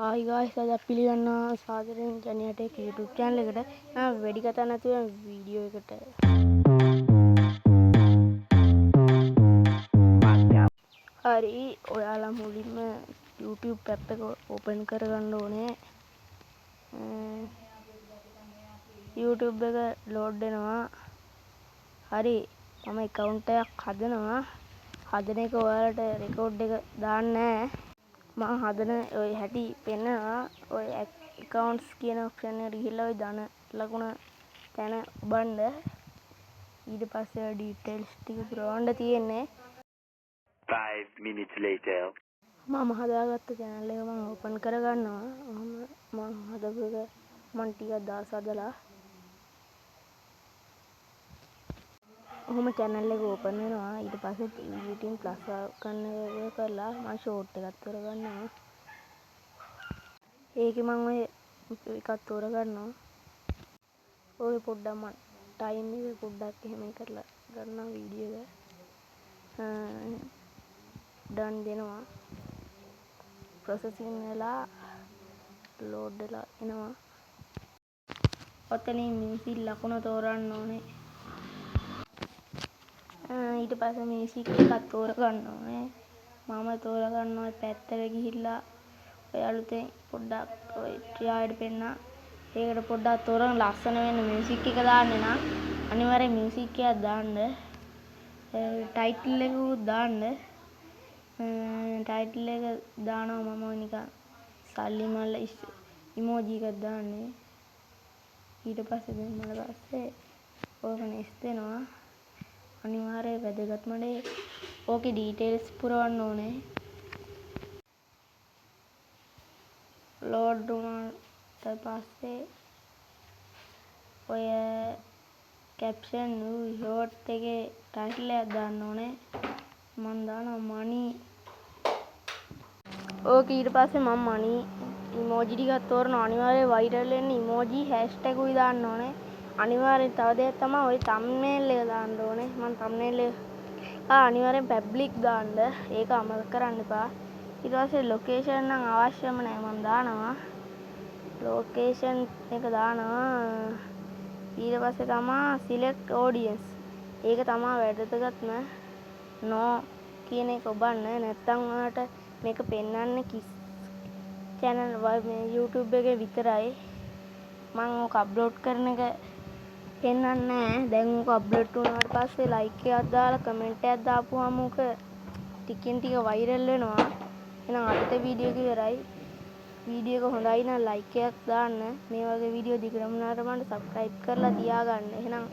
Hi guys, අද පිළිගන්න සාදරයෙන් ජනියට එක YouTube channel එකට මම වැඩි කතා නැතුව වීඩියෝ එකට හරි ඔයාලා මුලින්ම YouTube app එක open කරගන්න ඕනේ. YouTube එක load වෙනවා. හරි මම account එකක් හදනවා. හදන එක ඔයාලට record එක දාන්න නැහැ. මම හදන ඔය හැටි පෙන්නනවා. ඔය accounts කියන option එකට ගිහිල්ලා ඔය ධන ලකුණ තැන ඔබන්න. ඊට පස්සේ details ටික පුරවන්න තියෙන්නේ. 5 minutes later. මම හදාගත්ත channel එක මම open කරගන්නවා. මම හදපු එක මම ටිකක් දවස් හදලා. ඔහොම channel එක open වෙනවා. ඊට පස්සේ editing plus කරන එක කරලා මම short එකක් කරගන්නවා. ඒකේ මම ඔය එකක් තෝරගන්නවා. ඔය පොඩ්ඩක් මම time එක පොඩ්ඩක් එහෙම කරලා ගන්නවා වීඩියෝ එක. done දෙනවා. processing වෙලා load වෙලා එනවා. ඔතනින් music ලකුණ තෝරන්න ඕනේ. ඊට පස්සේ music එකක් තෝරගන්න ඕනේ. මම තෝරගන්නවා පැත්තට ගිහිල්ලා ඔය අලුතෙන් පොඩ්ඩක් ඔය try පෙන්න. ඒකට පොඩ්ඩක් තෝරන ලස්සන වෙන music එක දාන්න නම් අනිවාර්යෙන් music එකක් දාන්න. title එකකුත් දාන්න. title එක දානවා මම නිකන් සල්ලි මල්ල emoji එකක් දාන්නේ. ඊට පස්සේ දෙන්නට පස්සේ ඕක next දෙනවා. අනිවාර්යයෙන් වැදගත්ම දේ ඕකේ details පුරවන්න ඕනේ. load වුණාට පස්සේ ඔය caption short එකේ title එකක් දාන්න ඕනේ. මම දානවා money. ඕක ඊට පස්සේ මම money emoji ටිකක් තෝරනවා. අනිවාර්යයෙන් viral වෙන්න emoji hashtag උයි දාන්න ඕනේ. අනිවාර්යෙන් තව දෙයක් තමයි ඔය thumbnail එක දාන්න ඕනේ. මම thumbnail එක අනිවාර්යෙන් public දාන්න. ඒක අමතක කරන්න එපා. ඊට පස්සේ location නම් අවශ්‍යම නැහැ මම දානවා. location එක දානවා. ඊට පස්සේ තමයි select audience. ඒක තමයි වැදගත්ම. no කියන එක ඔබන්න. නැත්තම් ඔයාලට මේක පෙන්වන්නේ channel මේ YouTube එකේ විතරයි. මම ඕක අප්ලෝඩ් කරන එක පෙන්වන්නේ නැහැ. දැන් ඕක අප්ලෝඩ් වුණාට පස්සේ like එකක් දාලා comment එකක් දාපුවාම ඕක ටිකෙන් ටික viral වෙනවා. එහෙනම් අදට වීඩියෝ එක ඉවරයි. වීඩියෝ එක හොඳයි නම් like එකක් දාන්න. මේ වගේ වීඩියෝ දිගටම නරඹන්න subscribe කරලා තියාගන්න. එහෙනම්